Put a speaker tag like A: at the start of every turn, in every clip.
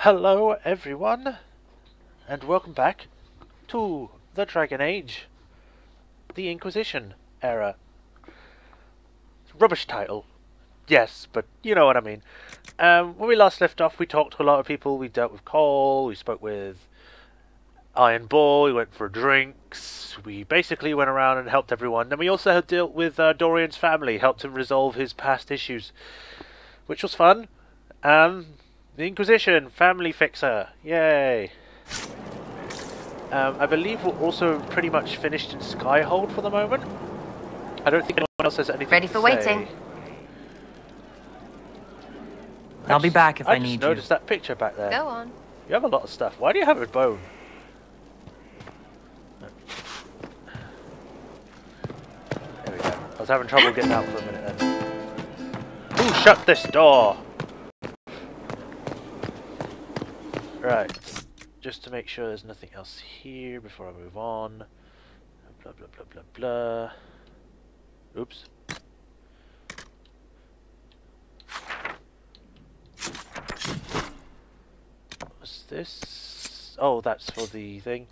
A: Hello everyone, and welcome back to the Dragon Age, the Inquisition era. Rubbish title, yes, but you know what I mean. When we last left off, we talked to a lot of people. We dealt with Cole, we spoke with Iron Bull, we went for drinks, we basically went around and helped everyone. Then we also dealt with Dorian's family, helped him resolve his past issues, which was fun. The Inquisition, family fixer, yay! I believe we're also pretty much finished in Skyhold for the moment. I don't think anyone else has anything
B: Ready
A: to
B: for
A: say.
B: waiting.
C: I'll be back if I need you.
A: I just noticed that picture back there.
B: Go on.
A: You have a lot of stuff. Why do you have a bone? There we go. I was having trouble getting out for a minute then. Who shut this door? Right, just to make sure there's nothing else here before I move on. Blah blah blah blah blah. Oops. What's this? Oh, that's for the thing.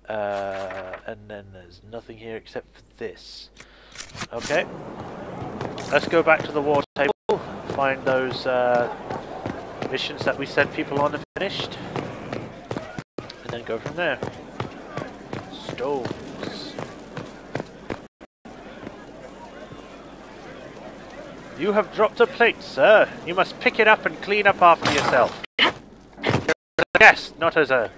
A: And then there's nothing here except for this. Okay. Let's go back to the war table. Find those missions that we sent people on and finished, and then go from there. Stones. You have dropped a plate, sir. You must pick it up and clean up after yourself. You're a guest, not as a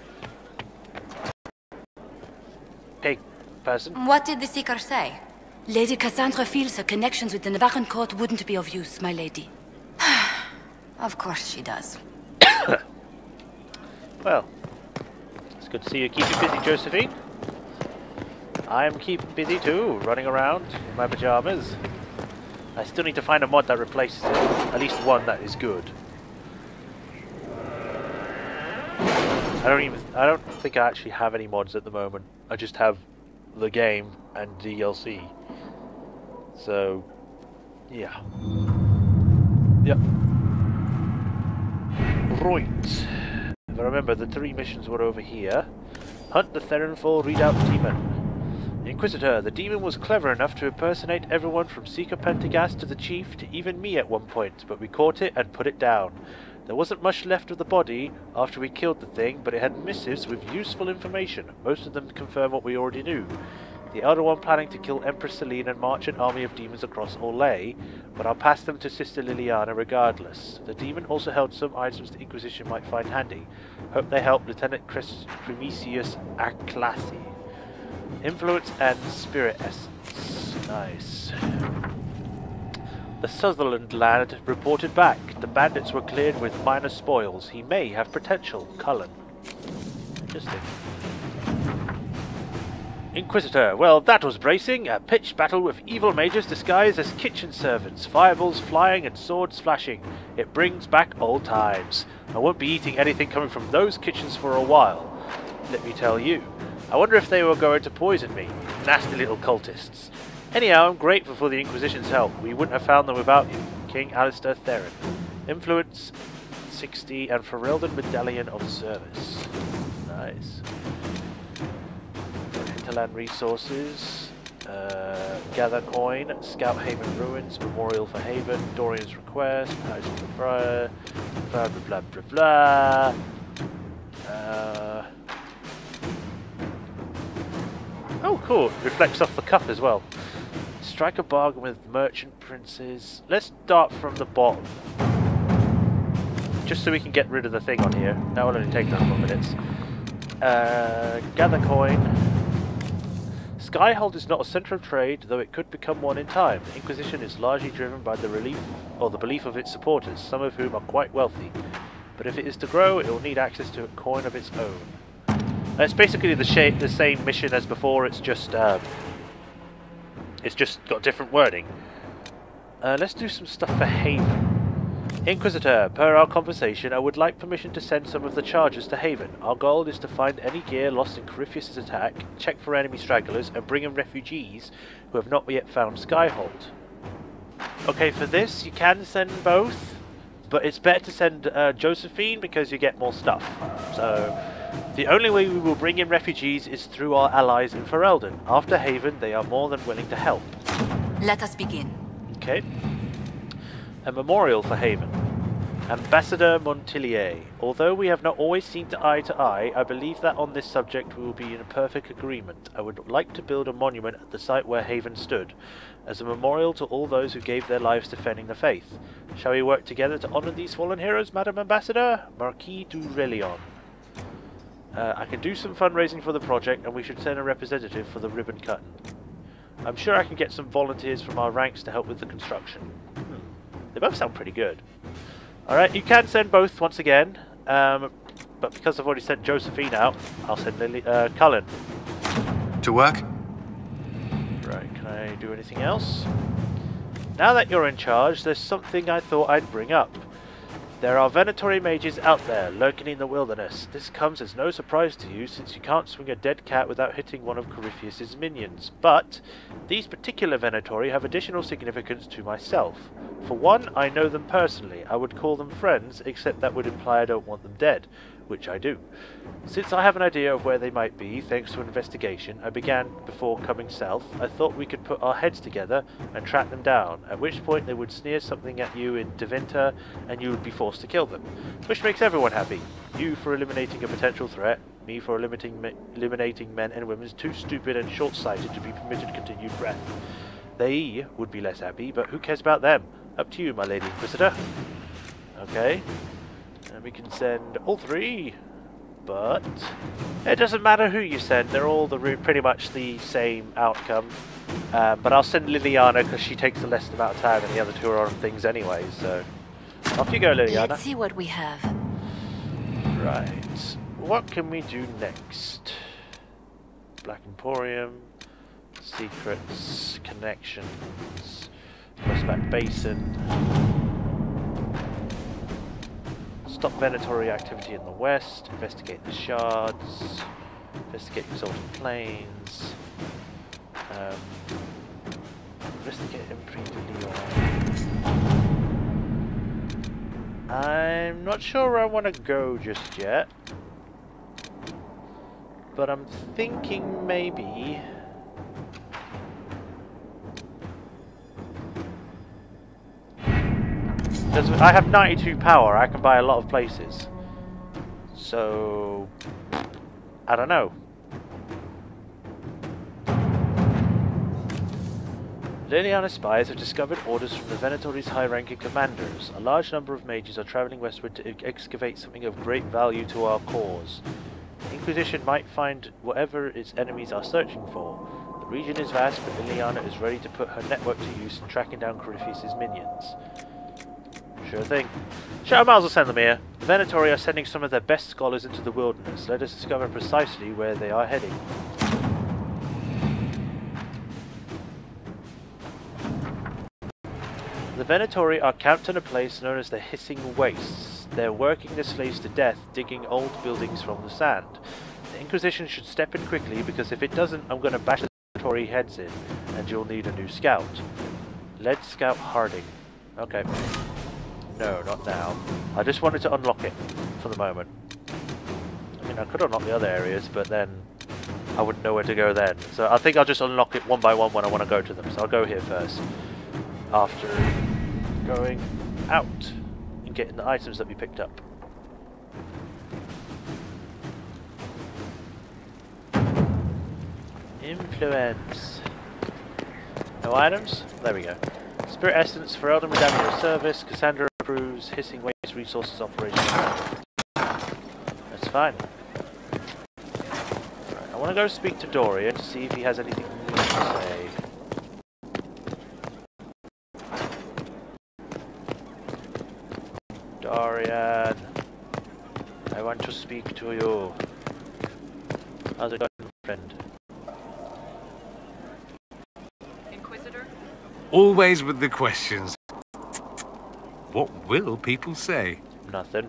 A: pig person.
B: What did the Seeker say?
D: Lady Cassandra feels her connections with the Navarran court wouldn't be of use, my lady.
B: Of course she does.
A: Well, it's good to see you keeping busy, Josephine. I am keeping busy too, running around in my pajamas. I still need to find a mod that replaces it. At least one that is good. I don't think I actually have any mods at the moment. I just have the game and DLC. So, yeah. Yep. Right. If I remember, the 3 missions were over here. Hunt the Therenfall, read out the demon. Inquisitor, the demon was clever enough to impersonate everyone from Seeker Pentagast to the Chief to even me at one point, but we caught it and put it down. There wasn't much left of the body after we killed the thing, but it had missives with useful information. Most of them confirm what we already knew. The Elder One planning to kill Empress Selene and march an army of demons across Orlais, but I'll pass them to Sister Liliana regardless. The demon also held some items the Inquisition might find handy. Hope they help Lieutenant Cremisius Aclassi. Influence and Spirit Essence. Nice. The Sutherland lad reported back. The bandits were cleared with minor spoils. He may have potential. Cullen. Interesting. Inquisitor, well that was bracing. A pitched battle with evil mages disguised as kitchen servants, fireballs flying and swords flashing. It brings back old times. I won't be eating anything coming from those kitchens for a while, let me tell you. I wonder if they were going to poison me. Nasty little cultists. Anyhow, I'm grateful for the Inquisition's help. We wouldn't have found them without you. King Alistair Theron. Influence 60 and Ferelden Medallion of Service. Nice. Hinterland resources, gather coin, scout Haven ruins, memorial for Haven, Dorian's request, house of the friar, blah blah blah blah blah. Oh cool, reflects off the cup as well. Strike a bargain with merchant princes. Let's start from the bottom, just so we can get rid of the thing on here. That will only take a couple of minutes. Gather coin. Skyhold is not a centre of trade, though it could become one in time. The Inquisition is largely driven by the belief of its supporters, some of whom are quite wealthy. But if it is to grow, it will need access to a coin of its own. It's basically the same mission as before. It's just got different wording. Let's do some stuff for Haven. Inquisitor, per our conversation, I would like permission to send some of the charges to Haven. Our goal is to find any gear lost in Corypheus' attack, check for enemy stragglers, and bring in refugees who have not yet found Skyhold. Okay, for this, you can send both. but it's better to send Josephine because you get more stuff. So the only way we will bring in refugees is through our allies in Ferelden. After Haven, they are more than willing to help.
B: Let us begin.
A: Okay. A memorial for Haven. Ambassador Montillier. Although we have not always seen eye to eye, I believe that on this subject we will be in a perfect agreement. I would like to build a monument at the site where Haven stood, as a memorial to all those who gave their lives defending the faith. Shall we work together to honour these fallen heroes, Madam Ambassador? Marquis du Relion. I can do some fundraising for the project, and we should send a representative for the ribbon cutting. I'm sure I can get some volunteers from our ranks to help with the construction. They both sound pretty good. Alright, you can send both once again, but because I've already sent Josephine out, I'll send Cullen.
E: To work?
A: Right, can I do anything else? Now that you're in charge, there's something I thought I'd bring up. There are Venatori mages out there, lurking in the wilderness. This comes as no surprise to you, since you can't swing a dead cat without hitting one of Corypheus's minions. But these particular Venatori have additional significance to myself. For one, I know them personally. I would call them friends, except that would imply I don't want them dead, which I do. Since I have an idea of where they might be, thanks to an investigation I began before coming south, I thought we could put our heads together and track them down, at which point they would sneer something at you in Devinter and you would be forced to kill them. Which makes everyone happy. You for eliminating a potential threat, me for eliminating men and women too stupid and short-sighted to be permitted continued breath. They would be less happy, but who cares about them? Up to you, my Lady Inquisitor. Okay. And we can send all three, but it doesn't matter who you send, they're all pretty much the same outcome. But I'll send Liliana because she takes the least amount of time and the other two are on things anyway, so off you go, Liliana.
B: Let's see what we have.
A: Right, what can we do next? Black Emporium, secrets, connections, Westback Basin. Stop Venatori activity in the west, investigate the shards, investigate Exalted Plains, investigate Empire de Leon. I'm not sure where I want to go just yet, but I'm thinking maybe... Because I have 92 power, I can buy a lot of places. So... I don't know. Liliana's spies have discovered orders from the Venatori's high-ranking commanders. A large number of mages are travelling westward to excavate something of great value to our cause. The Inquisition might find whatever its enemies are searching for. The region is vast, but Liliana is ready to put her network to use in tracking down Corypheus's minions. Sure thing. Sure, I might as well send them here. The Venatori are sending some of their best scholars into the wilderness. Let us discover precisely where they are heading. The Venatori are camped in a place known as the Hissing Wastes. They're working the slaves to death, digging old buildings from the sand. The Inquisition should step in quickly, because if it doesn't, I'm going to bash the Venatori heads in, and you'll need a new scout. Lead Scout Harding. Okay. No, not now. I just wanted to unlock it for the moment. I mean, I could unlock the other areas, but then I wouldn't know where to go then. So I think I'll just unlock it one by one when I want to go to them. So I'll go here first. After going out and getting the items that we picked up. Influence. No items? There we go. Spirit Essence, Ferelden with Daniel's service, Cassandra approves, Hissing Waste Resources Operation. That's fine. Right, I want to go speak to Dorian to see if he has anything new to say. Dorian, I want to speak to you. How's it going, friend?
E: Always with the questions. What will people say?
A: Nothing.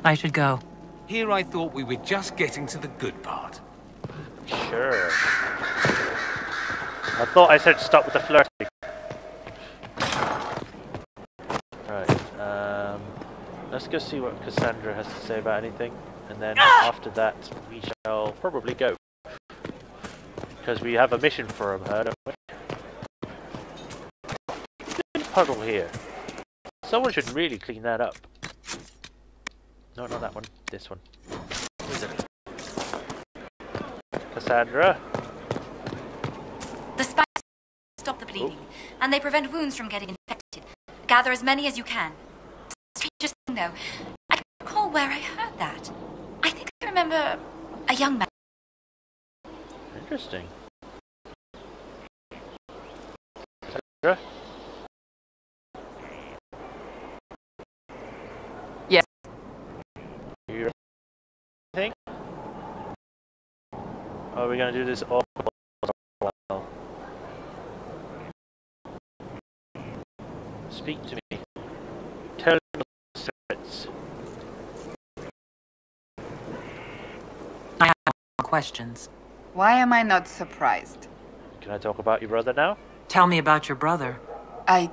C: I should go.
E: Here I thought we were just getting to the good part.
A: Sure. I thought I said stop with the flirting. Right, go see what Cassandra has to say about anything, and then after that we shall probably go. Because we have a mission for her, don't we? Puddle here. Someone should really clean that up. No, not that one. This one. Cassandra.
D: The spikes stop the bleeding, and they prevent wounds from getting infected. Gather as many as you can. Strangest thing, though, I can't recall where I heard that. I think I remember a young man.
A: Interesting. Cassandra?
C: Yes.
A: You think? Are we going to do this all? Speak to me. Tell me the secrets.
C: I have more questions.
F: Why am I not surprised?
A: Can I talk about your brother now?
C: Tell me about your brother.
F: I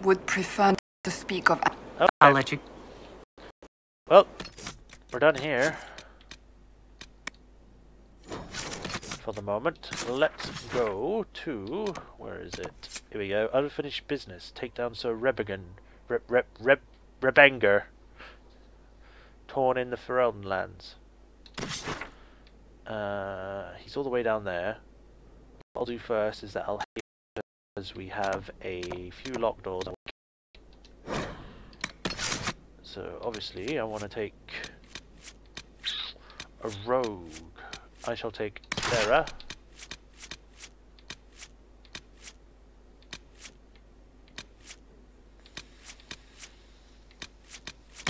F: would prefer to speak of...
A: Okay.
C: I'll let you...
A: Well, we're done here. For the moment, let's go to... Where is it? Here we go. Unfinished business. Take down Sir Rebenger. Torn in the Hinterlands. He's all the way down there. What I'll do first is that I'll head because we have a few locked doors. So obviously I want to take a rogue. I shall take Sarah.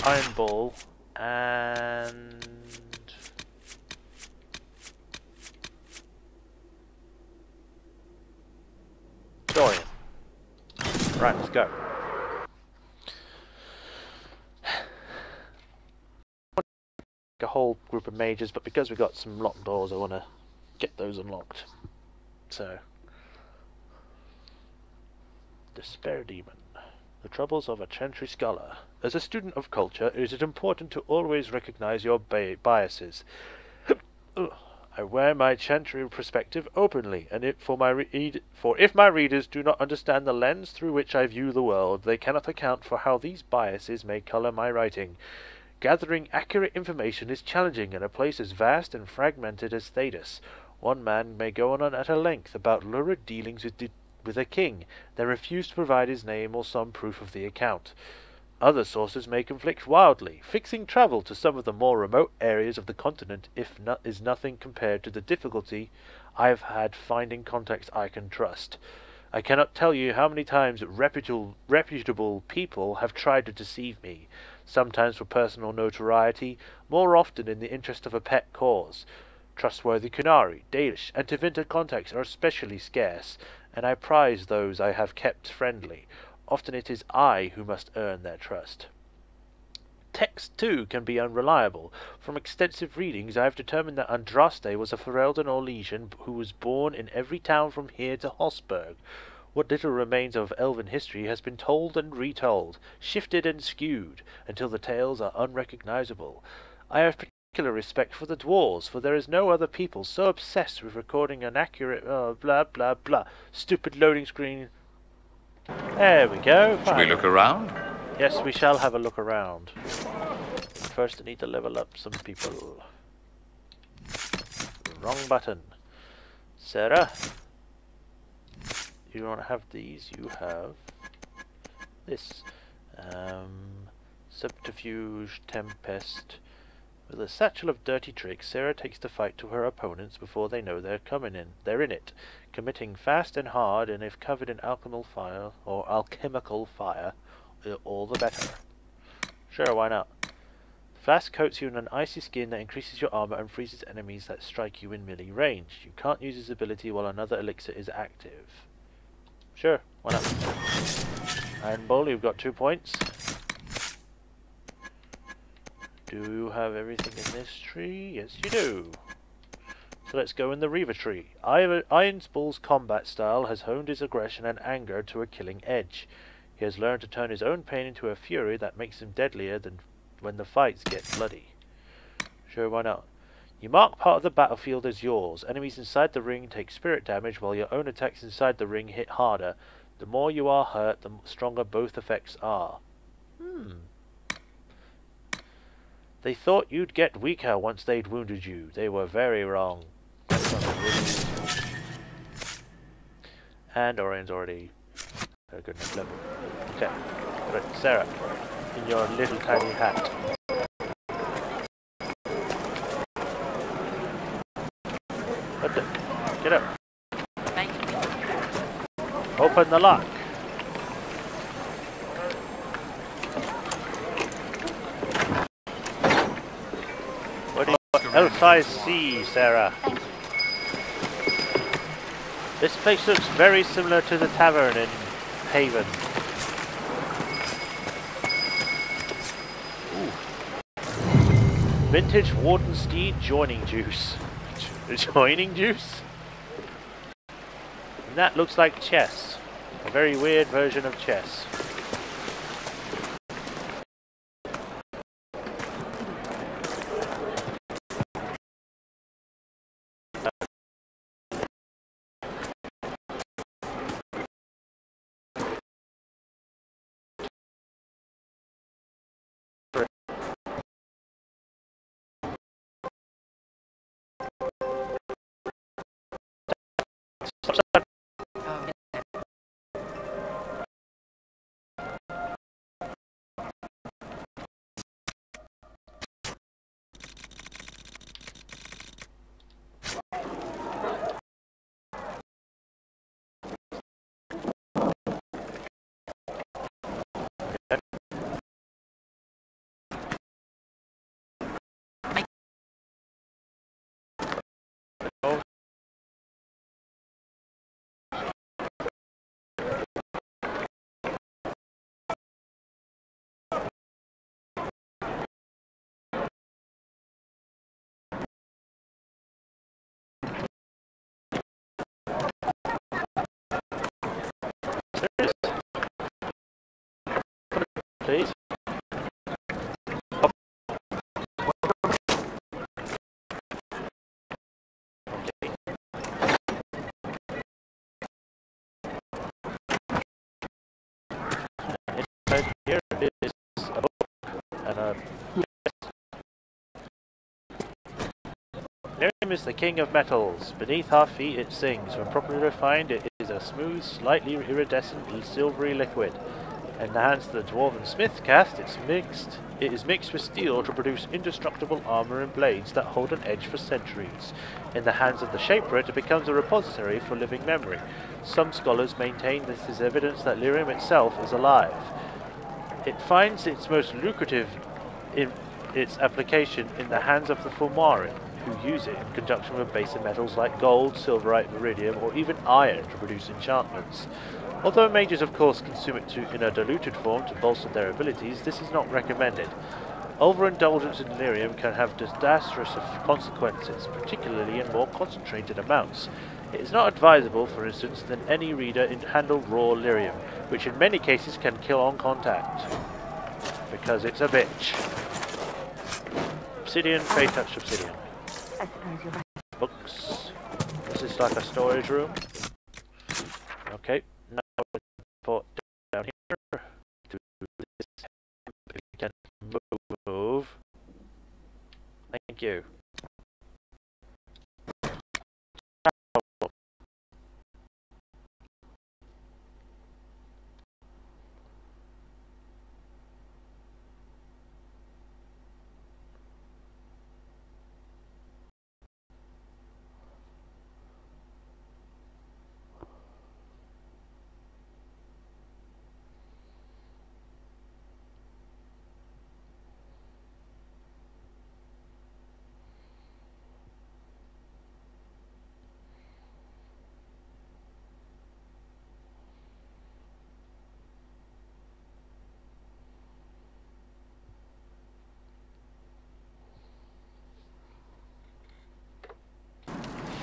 A: Iron Ball and Dorian. Right, let's go. A whole group of mages, but because we've got some locked doors, I want to get those unlocked. So, Despair Demon. The troubles of a Chantry scholar. As a student of culture, it is important to always recognize your biases. I wear my Chantry perspective openly, and if my readers do not understand the lens through which I view the world, they cannot account for how these biases may color my writing. Gathering accurate information is challenging in a place as vast and fragmented as Thedas. One man may go on at a length about lurid dealings with a king, then refuse to provide his name or some proof of the account. Other sources may conflict wildly. Fixing travel to some of the more remote areas of the continent is nothing compared to the difficulty I have had finding contacts I can trust. I cannot tell you how many times reputable people have tried to deceive me, sometimes for personal notoriety, more often in the interest of a pet cause. Trustworthy Kunari, Dalish, and Tevinter contacts are especially scarce, and I prize those I have kept friendly. Often it is I who must earn their trust. Text, too, can be unreliable. From extensive readings, I have determined that Andraste was a Ferelden or Legion who was born in every town from here to Hosberg. What little remains of elven history has been told and retold, shifted and skewed, until the tales are unrecognizable. I have particular respect for the dwarves, for there is no other people so obsessed with recording an accurate... blah blah blah. Stupid loading screen. There we go.
E: Should we look around?
A: Yes, we shall have a look around. First I need to level up some people. Wrong button. Sarah. You don't have these, you have this. Subterfuge, Tempest. With a satchel of dirty tricks, Sarah takes the fight to her opponents before they know they're in it, committing fast and hard, and if covered in alchemical fire, all the better. Sure, why not? Flask coats you in an icy skin that increases your armor and freezes enemies that strike you in melee range. You can't use his ability while another elixir is active. Sure, why not? Iron Bowl, you've got 2 points. Do you have everything in this tree? Yes, you do. So let's go in the Reaver tree. Iron Bull's combat style has honed his aggression and anger to a killing edge. He has learned to turn his own pain into a fury that makes him deadlier than when the fights get bloody. Sure, why not? You mark part of the battlefield as yours. Enemies inside the ring take spirit damage, while your own attacks inside the ring hit harder. The more you are hurt, the stronger both effects are. They thought you'd get weaker once they'd wounded you. They were very wrong. And Orion's already at a good enough level. Okay. Right, Sarah, in your little tiny hat. What the? Get up.
C: Thank you.
A: Open the lock. What do you else I see, Sarah?
D: Thank you.
A: This place looks very similar to the tavern in Haven. Ooh. Vintage Warden Steed joining juice. Joining juice? And that looks like chess. A very weird version of chess. Please. Inside here is a book and a Miriam is the king of metals. Beneath our feet it sings. When properly refined, it is a smooth, slightly iridescent, silvery liquid. In the hands of the dwarven smith cast, it is mixed with steel to produce indestructible armor and blades that hold an edge for centuries. In the hands of the shaper, it becomes a repository for living memory. Some scholars maintain this is evidence that lyrium itself is alive. It finds its most lucrative in its application in the hands of the Fulmarin, who use it in conjunction with baser metals like gold, silverite, iridium, or even iron to produce enchantments. Although mages of course consume it in a diluted form to bolster their abilities, this is not recommended. Overindulgence in lyrium can have disastrous consequences, particularly in more concentrated amounts. It is not advisable, for instance, that any reader handle raw lyrium, which in many cases can kill on contact, because it's a bitch. Obsidian, Fey touched obsidian. Books. This is like a storage room. Okay. Port down here to this. We can move. Thank you.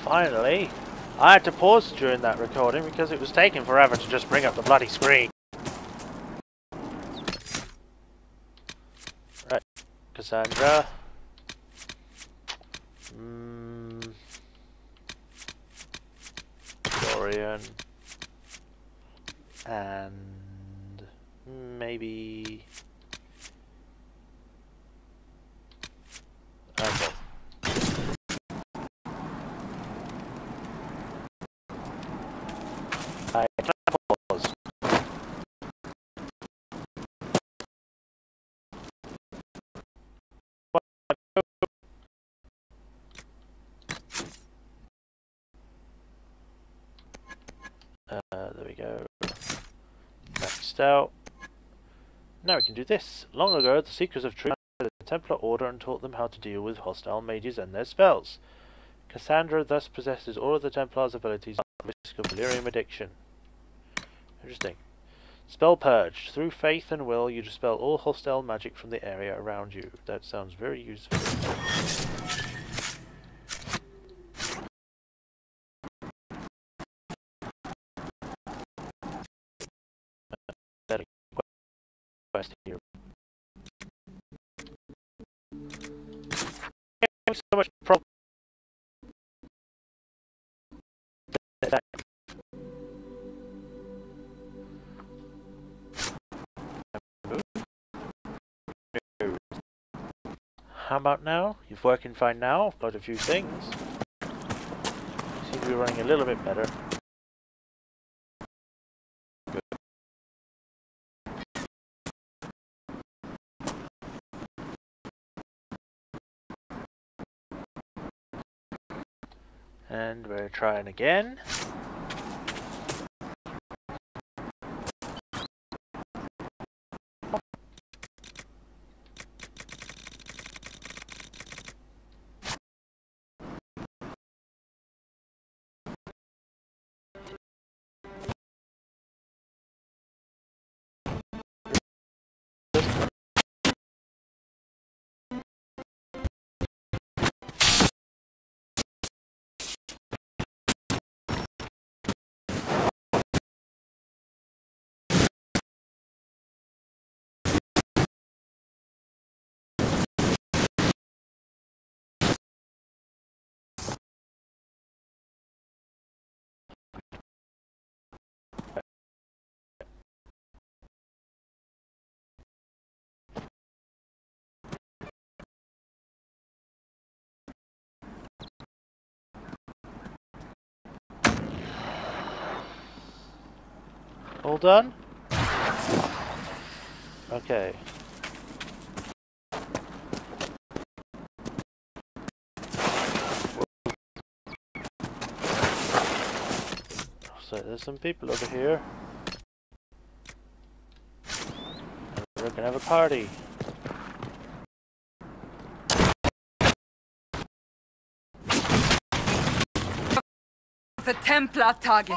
A: Finally, I had to pause during that recording because it was taking forever to just bring up the bloody screen. Right, Cassandra. Dorian. And maybe... Okay. Can I pause? There we go. Maxed out. Now we can do this. Long ago, the Seekers of Truth the Templar Order and taught them how to deal with hostile mages and their spells. Cassandra thus possesses all of the Templar's abilities at the risk of delirium addiction. Interesting. Spell Purge. Through faith and will, you dispel all hostile magic from the area around you. That sounds very useful. Quest here. So much problem. How about now? You're working fine now. I've got a few things. Seem to be running a little bit better. Good. And we're trying again. All done? Okay. So there's some people over here. And we're gonna have a party.
F: The Templar target.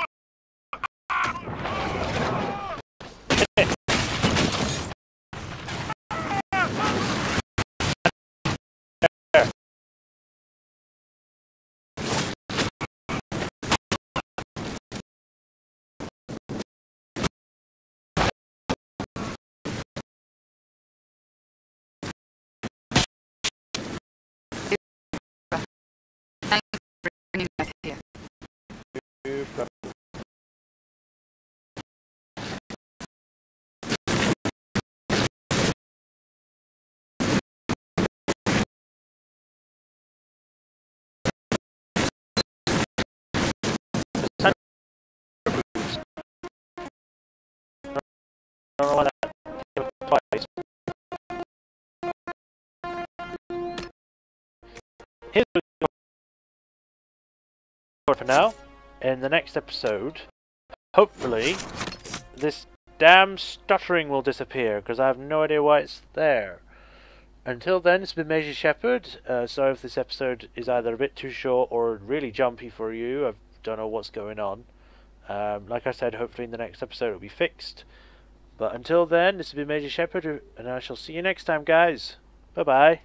F: I don't know why that came up twice. Here's what for now. In the next episode, hopefully, this damn stuttering will disappear, because I have no idea why it's there. Until then, it's been Majorshepard. Sorry if this episode is either a bit too short or really jumpy for you. I don't know what's going on. Like I said, hopefully in the next episode it'll be fixed. But until then, this has been Majorshepard, and I shall see you next time, guys. Bye-bye.